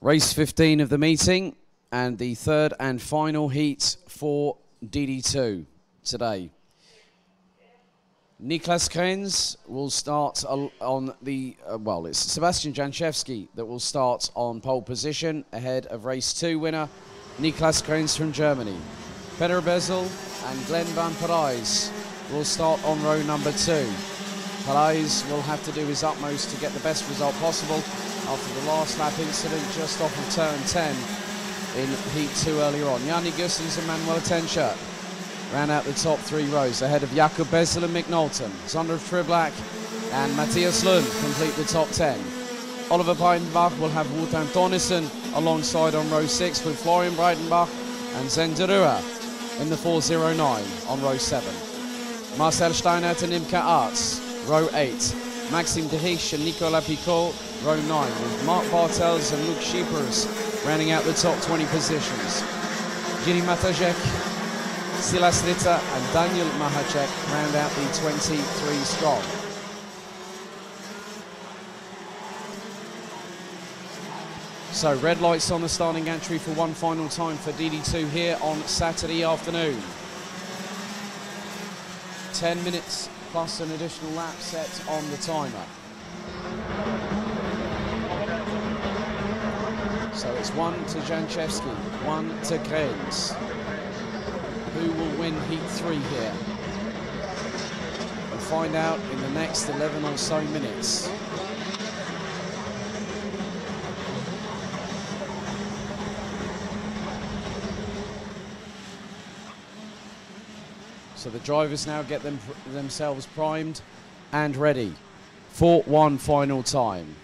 Race 15 of the meeting and the third and final heat for DD2 today. Niklas Krenz will start on the, it's Sebastian Janczewski that will start on pole position ahead of race 2 winner Niklas Krenz from Germany. Peter Bezel and Glenn van Parijs will start on row number 2. Parijs will have to do his utmost to get the best result possible after the last lap incident just off of turn 10 in heat 2 earlier on. Janne Gussens and Manuel Tenscher ran out the top 3 rows ahead of Jakob Bezel and Mick Knowlton. Sander Triblak and Matthias Lund complete the top 10. Oliver Breidenbach will have Wout Antonissen alongside on row 6 with Florian Breitenbach and Zenderua in the 409 on row 7. Marcel Steinert and Imke Arts, row 8. Maxime de Hisch and Nicolas Picot, row 9, with Mark Bartels and Luke Schiepers rounding out the top 20 positions. Gini Matajek, Silas Ritter and Daniel Mahacek round out the 23 strong. So red lights on the starting gantry for one final time for DD2 here on Saturday afternoon. 10 minutes plus an additional lap set on the timer. So it's 1 to Janczewski, 1 to Krenz. Who will win heat 3 here? We'll find out in the next 11 or so minutes. So the drivers now get themselves primed and ready for one final time.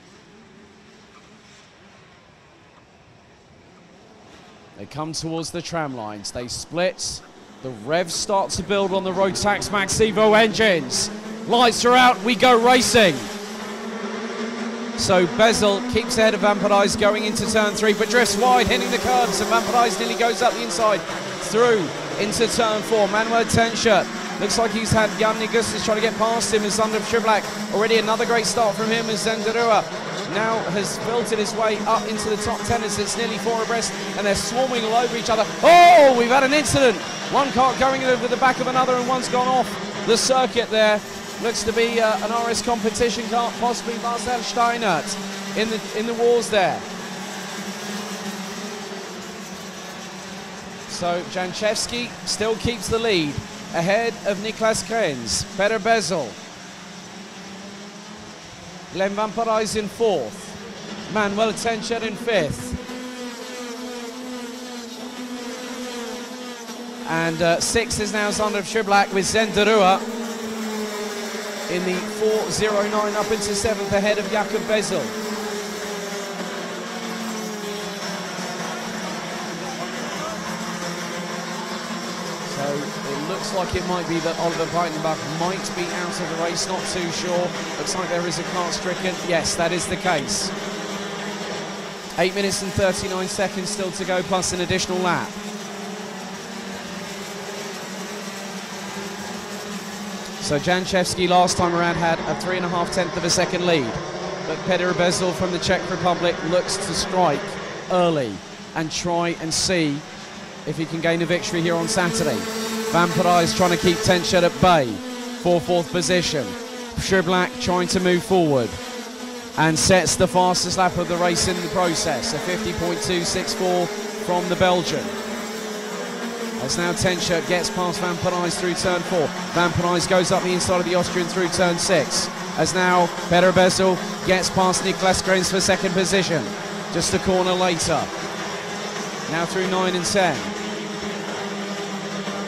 They come towards the tram lines, they split, the revs start to build on the Rotax Max Evo engines. Lights are out, we go racing. So Bezel keeps ahead of Van Parijs going into turn 3, but drifts wide, hitting the curbs, and Van Parijs nearly goes up the inside, through into turn 4. Manuel Tenscher, looks like he's had Janne Gussens trying to get past him, and Sander Triblak, already another great start from him, as Zenderua now has filtered his way up into the top 10 as it's nearly 4 abreast, and they're swarming all over each other. Oh, we've had an incident. One car going over the back of another, and one's gone off the circuit there. Looks to be an RS competition car, possibly Marcel Steinert in the walls there. So Janczewski still keeps the lead ahead of Niklas Krenz. Peter Bezel, Glenn van Parijs in 4th, Manuel Tenscher in 5th, and 6th is now Sander Triblak with Zenderua in the 409 up into 7th ahead of Jakob Bezel. So it looks like it might be that Oliver Breitenbach might be out of the race, not too sure. Looks like there is a car stricken. Yes, that is the case. 8 minutes and 39 seconds still to go, plus an additional lap. So Janczewski last time around had a 3.5 of a second lead. But Peter Bezel from the Czech Republic looks to strike early and try and see if he can gain a victory here on Saturday. Van Parijs trying to keep Tenscher at bay for 4th position. Triblak trying to move forward and sets the fastest lap of the race in the process, a 50.264 from the Belgian. As now Tenscher gets past Van Parijs through turn 4. Van Parijs goes up the inside of the Austrian through turn 6. As now Peter Bezel gets past Niklas Krenz for 2nd position. Just a corner later. Now through 9 and 10.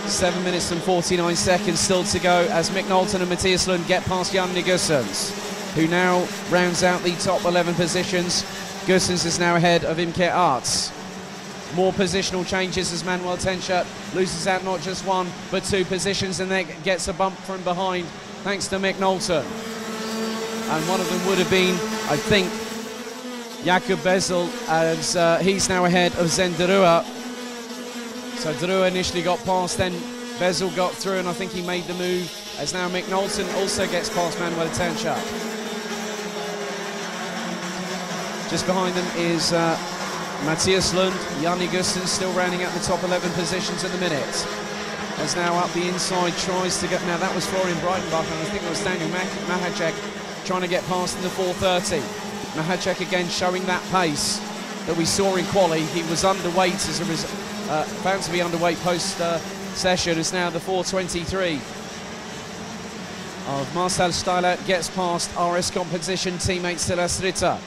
7 minutes and 49 seconds still to go as Mick Knowlton and Matthias Lund get past Janne Gussens, who now rounds out the top 11 positions. Gussens is now ahead of Imke Arts. More positional changes as Manuel Tenscher loses out not just 1 but 2 positions, and then gets a bump from behind thanks to Mick Knowlton. And one of them would have been, I think, Jakob Bezel, as he's now ahead of Zenderua. So Derua initially got past, then Bezel got through, and I think he made the move, as now Mick Knowlton also gets past Manuel Tenscher. Just behind them is Matthias Lund, Janni Gusten still rounding out the top 11 positions at the minute. As now up the inside, tries to get, now that was Florian Breitenbach, and I think it was Daniel Mahacek trying to get past in the 4:30. Mahacek again showing that pace that we saw in quali. He was underweight, as it was found to be underweight post session. It's now the 4:23 of Marcel Steiler, gets past RS competition teammate Silas Ritter.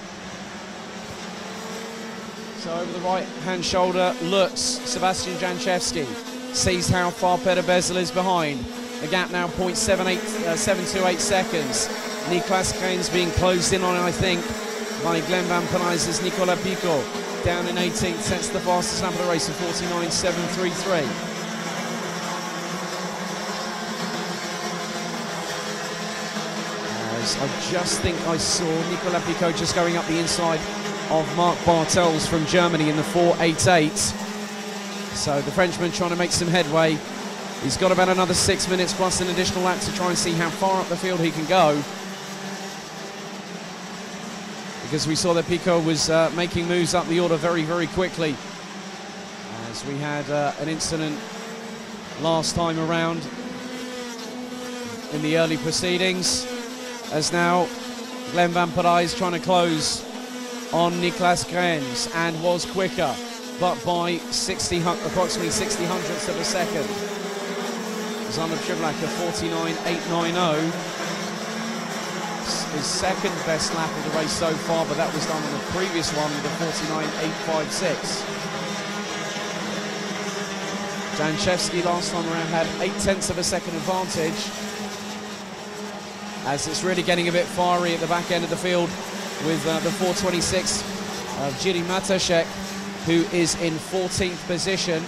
So over the right-hand shoulder looks Sebastian Janchevski, sees how far Peter Bezel is behind. The gap now 0.728 seconds. Niklas Krains being closed in on, I think, by Glenn Van Penijs. Nicola Pico down in 18th, sets the fastest lap of the race of 49.733. I just think I saw Nicola Pico just going up the inside of Marc Bartels from Germany in the 4:88. So the Frenchman trying to make some headway. He's got about another 6 minutes plus an additional lap to try and see how far up the field he can go. Because we saw that Pico was making moves up the order very, very quickly. As we had an incident last time around in the early proceedings. As now Glenn Van Penijs trying to close on Niklas Krains, and was quicker, but by approximately 60 hundredths of a second. Zander Triblack of 49.890. His second best lap of the race so far, but that was done on the previous one with a 49.856. Janchevski last time around had 0.8 of a second advantage. As it's really getting a bit fiery at the back end of the field with the 4:26 of Jiri Matashek, who is in 14th position.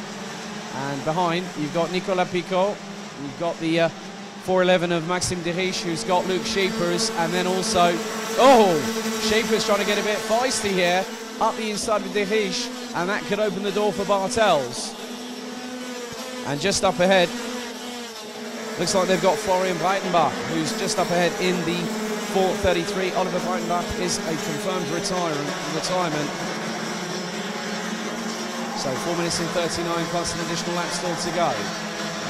And behind, you've got Nicola Pico, you've got the 4:11 of Maxime Deriche, who's got Luke Scheepers, and then also, Scheepers trying to get a bit feisty here, up the inside of Deriche, and that could open the door for Bartels. And just up ahead, looks like they've got Florian Breitenbach, who's just up ahead in the 4:33. Oliver Breitenbach is a confirmed retirement. So 4 minutes and 39 plus an additional lap still to go.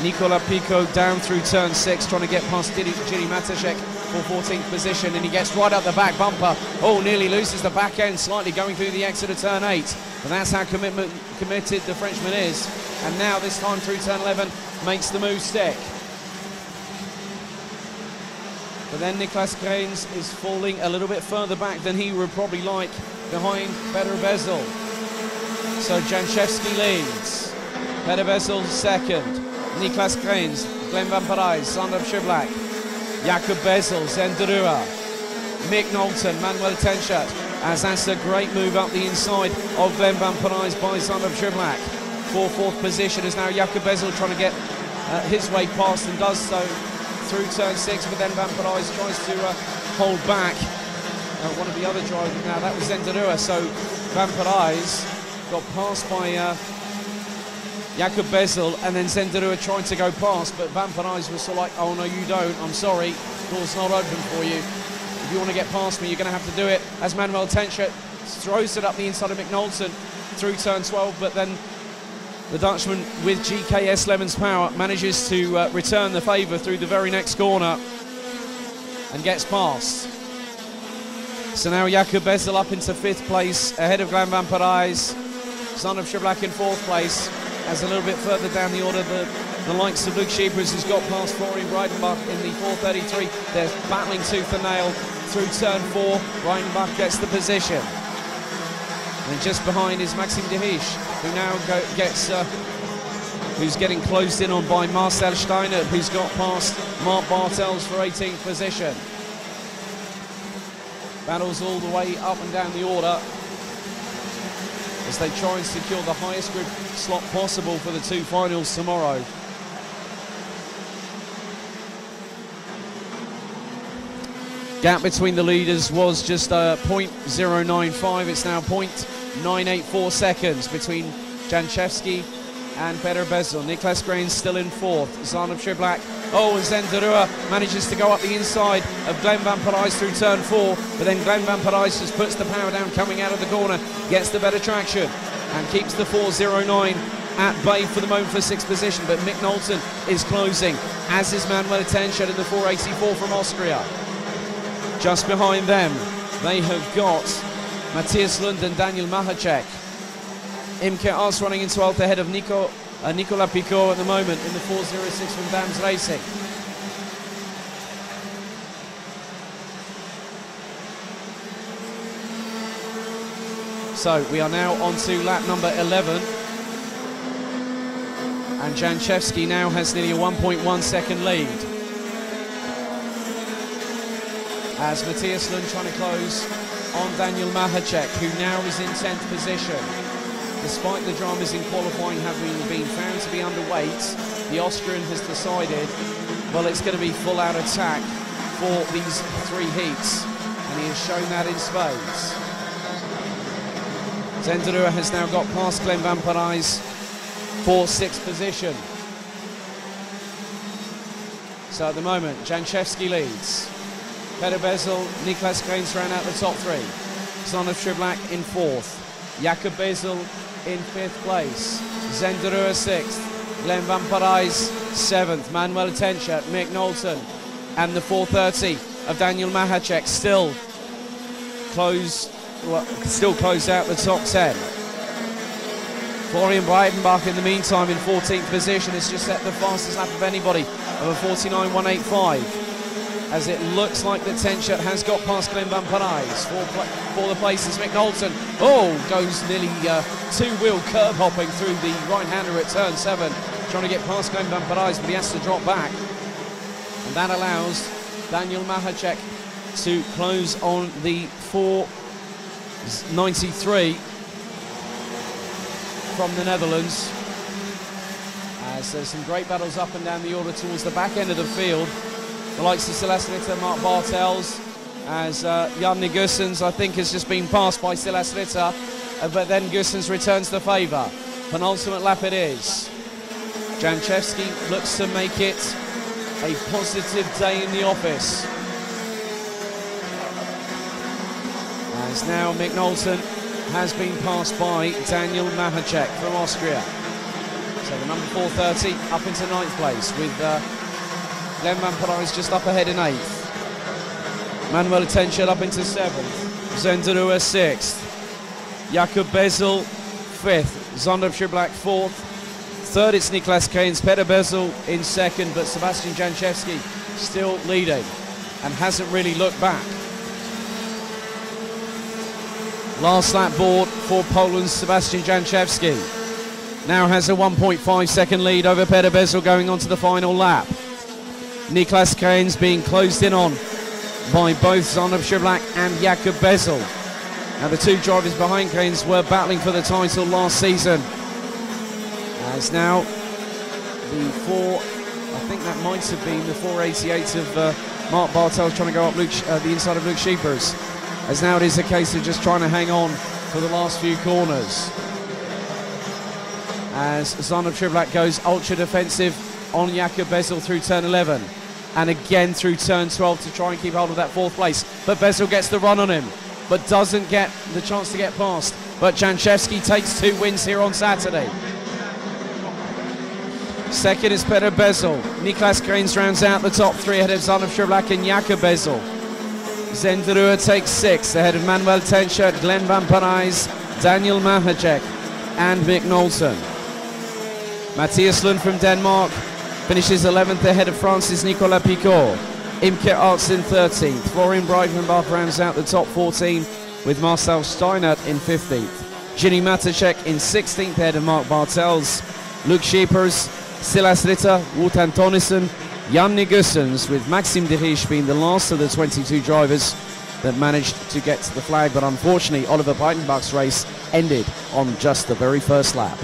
Nicola Pico down through turn 6, trying to get past Jiri Matashek for 14th position, and he gets right up the back bumper. Nearly loses the back end slightly going through the exit of turn 8. But that's how committed the Frenchman is. And now this time through turn 11 makes the move stick. But then Niklas Krains is falling a little bit further back than he would probably like, behind Peter Bezel. So Janchevski leads. Peter Bezel second. Niklas Krains, Glenn Van Penijs, Zander Triblack, Jakob Bezel, Zenderua, Mick Knowlton, Manuel Tenschert. As that's a great move up the inside of Glenn Van Penijs by Zander Triblack. For 4th position is now Jakob Bezel trying to get his way past, and does so through turn 6, but then Van Penijs tries to hold back one of the other drivers. Now that was Zenderua, so Van Penijs got passed by Jakob Bezel, and then Zenderua trying to go past, but Van Penijs was sort of like, oh no you don't, I'm sorry, door's not open for you. If you want to get past me, you're going to have to do it. As Manuel Tenschert throws it up the inside of Mick Knowlton through turn 12, but then the Dutchman with GKS Lemon's power manages to return the favour through the very next corner and gets past. So now Jakob Bezel up into 5th place ahead of Glenn Van Penijs. Zander Triblack in 4th place. As a little bit further down the order, the likes of Luke Scheepers has got past Florian Breitenbach in the 4:33. They're battling tooth and nail through turn 4. Breitenbach gets the position. And just behind is Maxime Deriche, who now who's getting closed in on by Marcel Steinert, who's got past Marc Bartels for 18th position. Battles all the way up and down the order as they try and secure the highest grid slot possible for the 2 finals tomorrow. Gap between the leaders was just 0.095. It's now 0.984 seconds between Janchevski and Peter Bezel. Niklas Krains still in 4th. Zander Triblack. And Zenderua manages to go up the inside of Glenn Van Penijs through turn 4, but then Glenn Van Penijs just puts the power down coming out of the corner, gets the better traction. and keeps the 4.09 at bay for the moment for 6th position, but Mick Knowlton is closing, as is Manuel Tenschert in the 4.84 from Austria. Just behind them, they have got Matthias Lund and Daniel Mahacek. Imke Arts running in 12th ahead of Nicolas Picot at the moment in the 4.06 from Dams Racing. So we are now on to lap number 11. And Janchevsky now has nearly a 1.1 second lead. As Matthias Lund trying to close on Daniel Mahacek, who now is in 10th position. Despite the dramas in qualifying having been found to be underweight, the Austrian has decided, well, it's going to be full out attack for these 3 heats. And he has shown that in spades. Zenderua has now got past Glenn Van Parijs for 6th position. So at the moment, Janchevsky leads. Peter Bezel, Niklas Krains round out the top 3. Zonov Triblak in 4th. Jakob Bezel in 5th place. Zenderua 6th. Glenn Van Parijs 7th. Manuel Tenschert, Mick Knowlton, and the 4.30 of Daniel Mahacek still closed out the top 10. Florian Breitenbach in the meantime in 14th position has just set the fastest lap of anybody of a 49.185. As it looks like that Tenschert has got past Glenn Van Parijs for the places. Mick Knowlton, goes nearly 2-wheel curb hopping through the right-hander at turn 7, trying to get past Glenn Van Parijs, but he has to drop back. And that allows Daniel Mahacek to close on the 4.93 from the Netherlands. As there's some great battles up and down the order towards the back end of the field. The likes of Silas Ritter, Mark Bartels, as Janne Gussens, I think, has just been passed by Silas Ritter, but then Gussens returns the favour. Penultimate lap it is. Janchevsky looks to make it a positive day in the office. As now Mick Knowlton has been passed by Daniel Mahacek from Austria. So the number 4.30 up into 9th place with Glenn Van Parijs just up ahead in 8th. Manuel Tenschert up into 7th. Zenderua 6th. Jakob Bezel 5th. Zonderb Triblak 4th. 3rd it's Niklas Krains. Peter Bezel in 2nd, but Sebastian Janchevsky still leading and hasn't really looked back. Last lap board for Poland's Sebastian Janchevsky. Now has a 1.5 second lead over Peter Bezel going on to the final lap. Niklas Krains being closed in on by both Zonderb Triblak and Jakob Bezel. Now the 2 drivers behind Krains were battling for the title last season. As now the 4, I think that might have been the 4.88 of Mark Bartels trying to go up the inside of Luke Scheepers. As now it is a case of just trying to hang on for the last few corners. As Zonderb Triblak goes ultra defensive on Jakob Bezel through turn 11 and again through turn 12 to try and keep hold of that 4th place, but Bezel gets the run on him but doesn't get the chance to get past. But Janchevsky takes 2 wins here on Saturday. 2nd is Peter Bezel. Niklas Krains rounds out the top 3 ahead of Zonderb Triblak and Jakob Bezel. Zenderua takes 6th ahead of Manuel Tenschert, Glenn Van Parijs, Daniel Mahacek and Mick Knowlton. Matthias Lund from Denmark finishes 11th ahead of France's Nicolas Picot. Imke Arts in 13th. Florian Breitenbach rounds out the top 14 with Marcel Steinert in 15th. Ginny Matacek in 16th ahead of Mark Bartels. Luke Scheepers, Silas Ritter, Wotan Tonnesen, Janne Gussens, with Maxime de Riche being the last of the 22 drivers that managed to get to the flag, but unfortunately Oliver Breitenbach's race ended on just the very first lap.